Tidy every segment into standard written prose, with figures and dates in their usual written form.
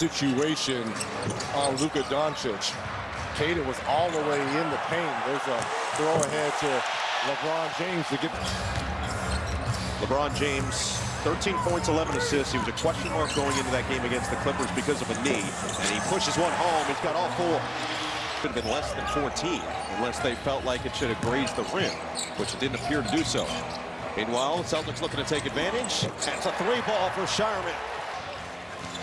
situation on Luka Doncic. Caden was all the way in the paint. There's a throw ahead to LeBron James to get. LeBron James, 13 points, 11 assists. He was a question mark going into that game against the Clippers because of a knee. And he pushes one home. He's got all four. Could have been less than 14 unless they felt like it should have grazed the rim, which it didn't appear to do so. Meanwhile, the Celtics looking to take advantage. That's a three ball for Shireman.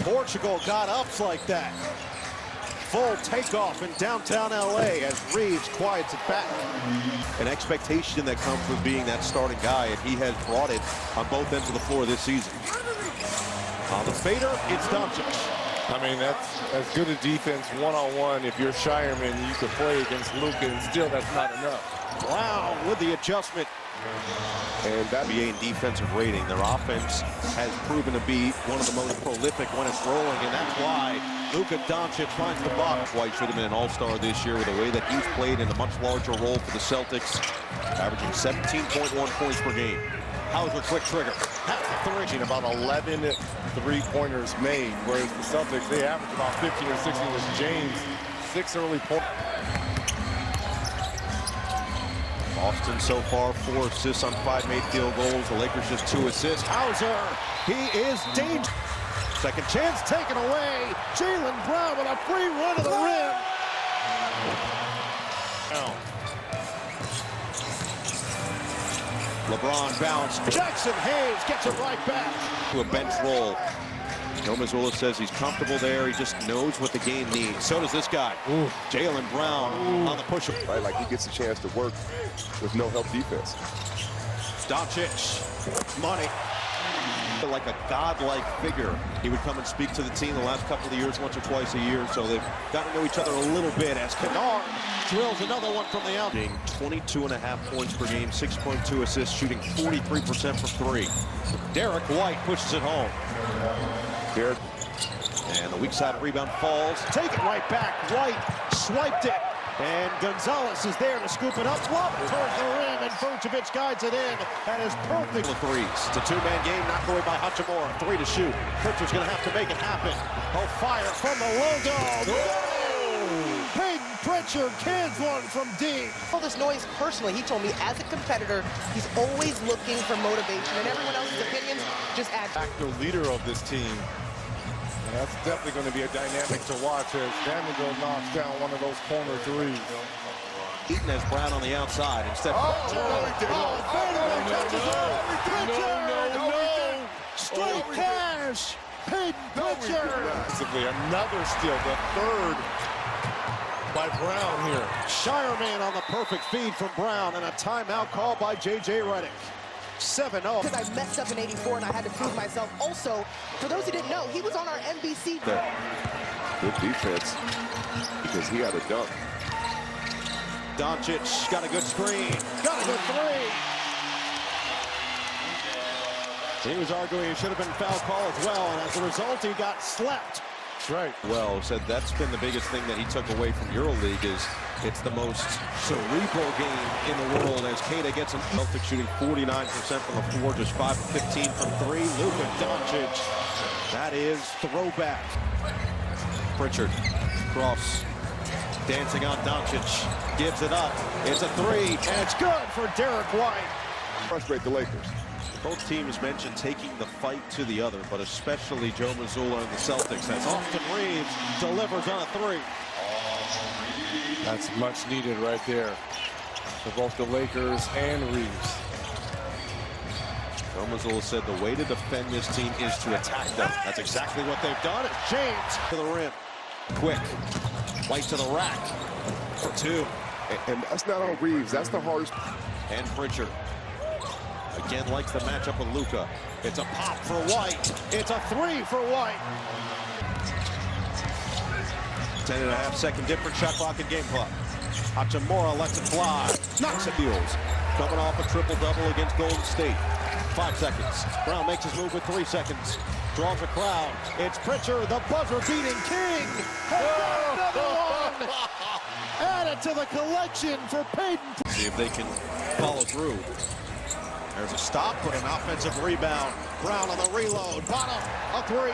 Portugal got ups like that. Full takeoff in downtown LA as Reeves quiets it back. An expectation that comes with being that starting guy, and he has brought it on both ends of the floor this season. On the fader, it's Doncic. I mean, that's as good a defense one-on-one. If you're Shireman, you could play against Luka, and still that's not enough. Brown with the adjustment. And that NBA in defensive rating, their offense has proven to be one of the most prolific when it's rolling, and that's why Luka Doncic finds the box. White should have been an all-star this year with the way that he's played in a much larger role for the Celtics, averaging 17.1 points per game. Hauser quick trigger. That's the about 11 three-pointers made, whereas the Celtics, they average about 15 or 16 with James. 6 early points. Boston so far 4 assists on 5 made field goals. The Lakers just 2 assists. Hauser, he is dangerous. Second chance taken away. Jaylen Brown with a free run to the rim. LeBron bounce. Jackson Hayes gets it right back to a bench roll. Joe Mazzulla says he's comfortable there. He just knows what the game needs. So does this guy. Jaylen Brown on the push. Right, like he gets a chance to work with no help defense. Doncic, money. Like a godlike figure. He would come and speak to the team the last couple of years, once or twice a year, so they've gotten to know each other a little bit as Kennard drills another one from the out. 22.5 points per game, 6.2 assists, shooting 43% from 3. Derek White pushes it home. Here. And the weak side rebound falls. Take it right back. White swiped it. And Gonzalez is there to scoop it up. Lob towards the rim, and Vucevic guides it in. That is perfect. Threes. It's a two-man game, knocked away by Hachimura. 3 to shoot. Pritchard's going to have to make it happen. Oh, fire from the logo. Peyton Pritchard cans one from deep. All this noise personally, he told me as a competitor, he's always looking for motivation, and everyone else's opinions just add. Active leader of this team. And that's definitely going to be a dynamic to watch as Vanderbilt knocks down one of those corner threes. Eaton has Brown on the outside instead. Straight cash. Peyton Pritchard. Another steal, the third by Brown here. Shireman on the perfect feed from Brown, and a timeout called by J.J. Redick. 7-0. Because I messed up in '84 and I had to prove myself. Also, for those who didn't know, he was on our NBC. Good defense because he had a dunk. Doncic got a good screen. Got a good three. He was arguing he should have been foul call as well, and as a result, he got slapped. That's right. Well, said that's been the biggest thing that he took away from EuroLeague is it's the most cerebral game in the world as Kata gets him. Celtics shooting 49% from the floor, just 5 of 15 from 3. Luka Doncic, that is throwback. Pritchard, cross, dancing on Doncic, gives it up. It's a 3, and it's good for Derek White. Frustrate the Lakers. Both teams mentioned taking the fight to the other, but especially Joe Mazzulla and the Celtics, as Austin Reeves delivers on a 3. That's much needed right there for both the Lakers and Reeves. Joe Mazzulla said the way to defend this team is to attack them. That's exactly what they've done. James to the rim. Quick. White to the rack for 2. And that's not on Reeves. That's the hardest. And Pritchard. Again, likes the matchup with Luka. It's a pop for White. It's a 3 for White. 10.5-second difference, shot clock and game clock. Hachimura lets it fly. Knocks it heels. Coming off a triple-double against Golden State. 5 seconds. Brown makes his move with 3 seconds. Draws a crowd. It's Pritchard, the buzzer-beating king. Another one. Add it to the collection for Peyton. See if they can follow through. There's a stop, but an offensive rebound. Brown on the reload. Bottom, a 3.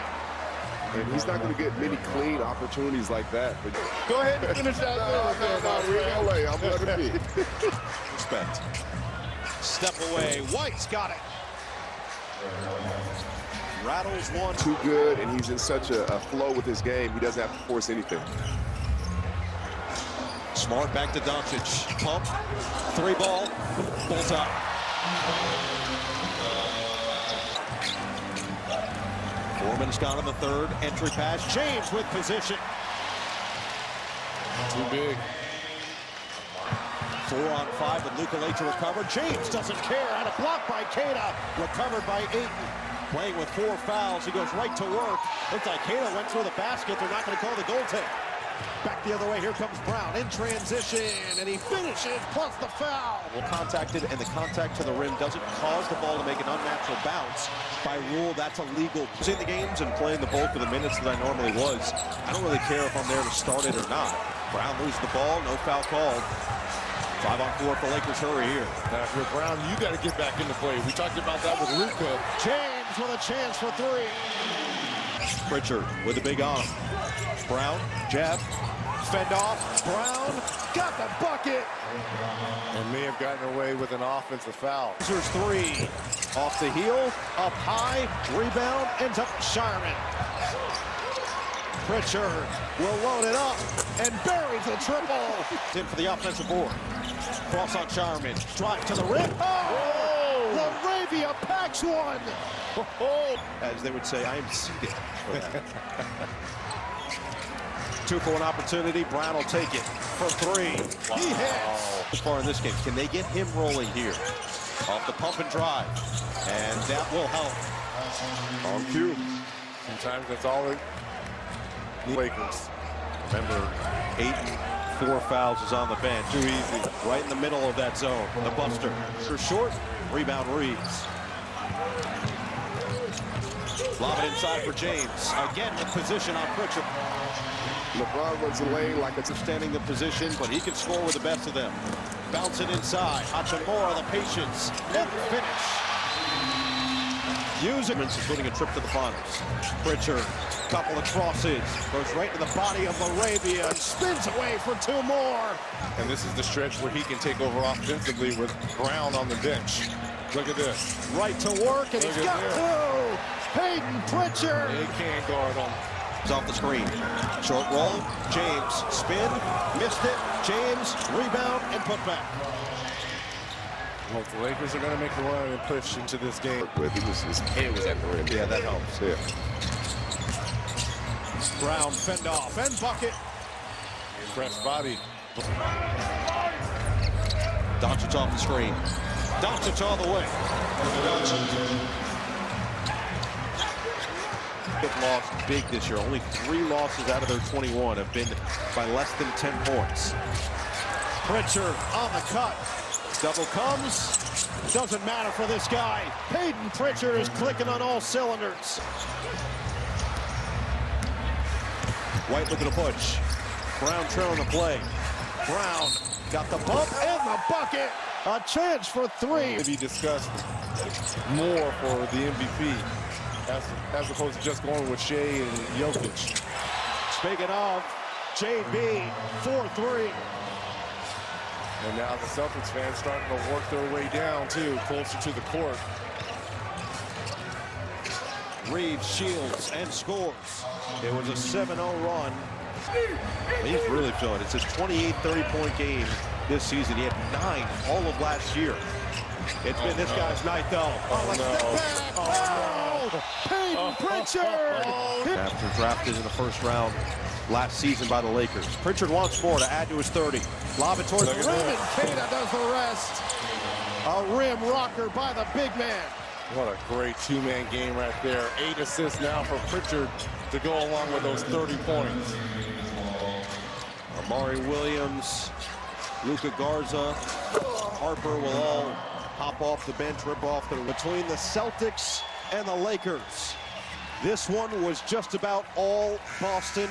And he's not going to get many clean opportunities like that. But Go ahead and finish that. no, we're in LA. I'm going to be. Respect. Step away. White's got it. Rattles one. Too good, and he's in such a flow with his game. He doesn't have to force anything. Smart back to Doncic. Pump. 3-ball. Bullseye. Foreman's gone in the third. Entry pass. James with position. Too big. 4-on-5 with Luka late to recover. James doesn't care. Had a block by Queta. Recovered by Ayton. Playing with 4 fouls. He goes right to work. Looks like Queta went through the basket. They're not going to call the goaltend. Back the other way. Here comes Brown in transition. And he finishes plus the foul. Well contacted, and the contact to the rim doesn't cause the ball to make an unnatural bounce. By rule, that's illegal. In the games and playing the bulk of the minutes that I normally was, I don't really care if I'm there to start it or not. Brown loses the ball. No foul called. 5-on-4 for Lakers. Hurry here. Now, if you're Brown, you got to get back into play. We talked about that with Luka. James with a chance for 3. Pritchard with a big arm. Brown, jab, fend off. Brown got the bucket. And may have gotten away with an offensive foul. There's 3. Off the heel, up high, rebound, ends up Shireman. Pritchard will load it up and buries a triple. In for the offensive board. Cross on Shireman. Drive to the rim. Oh! Laravia packs one. As they would say, I am seated for that. 2 for an opportunity. Brown will take it for 3. Wow. He hits. As far in this game, can they get him rolling here? Off the pump and drive. And that will help. On cue. Sometimes that's all it Lakers. Remember, Ayton, 4 fouls, is on the bench. Too easy. Right in the middle of that zone. The buster. For short. Rebound Reeves. Lob it inside for James. Again with position on Pritchard. LeBron runs the lane like it's Understanding the position, but he can score with the best of them. Bounce it inside. Hachimura, the patience. And finish. Using including a trip to the finals. Pritchard, couple of crosses. Goes right to the body of Laravia and spins away for 2 more. And this is the stretch where he can take over offensively with Brown on the bench. Look at this. Right to work, and he's got 2. Peyton Pritchard. He can't guard him. He's off the screen. Short roll. James spin. Missed it. James rebound and put back. Well, the Lakers are going to make a run and push into this game. his head was at the rim. Yeah, that helps. Yeah. Brown fend off and bucket. Fresh body. Doncic off the screen. Doncic all the way. They've lost big this year. Only 3 losses out of their 21 have been by less than 10 points. Pritchard on the cut. Double comes. Doesn't matter for this guy. Peyton Pritchard is clicking on all cylinders. White looking to push. Brown trailing the play. Brown got the bump and the bucket. A chance for 3. To be discussed more for the MVP as opposed to just going with Shea and Jokic. Speaking of, JB, 4-3. And now the Celtics fans starting to work their way down, too, closer to the court. Reeves shields and scores. It was a 7-0 run. He's really feeling it. It's his 28 30-point game this season. He had 9 all of last year. It's been this guy's night, though. Peyton Pritchard! After drafted in the first round last season by the Lakers. Pritchard wants more to add to his 30. Lob it towards the rim, and Queta does the rest. A rim rocker by the big man. What a great 2-man game right there. 8 assists now for Pritchard to go along with those 30 points. Amari Williams, Luka Garza, Harper will all hop off the bench, rip off between the Celtics and the Lakers. This one was just about all Boston.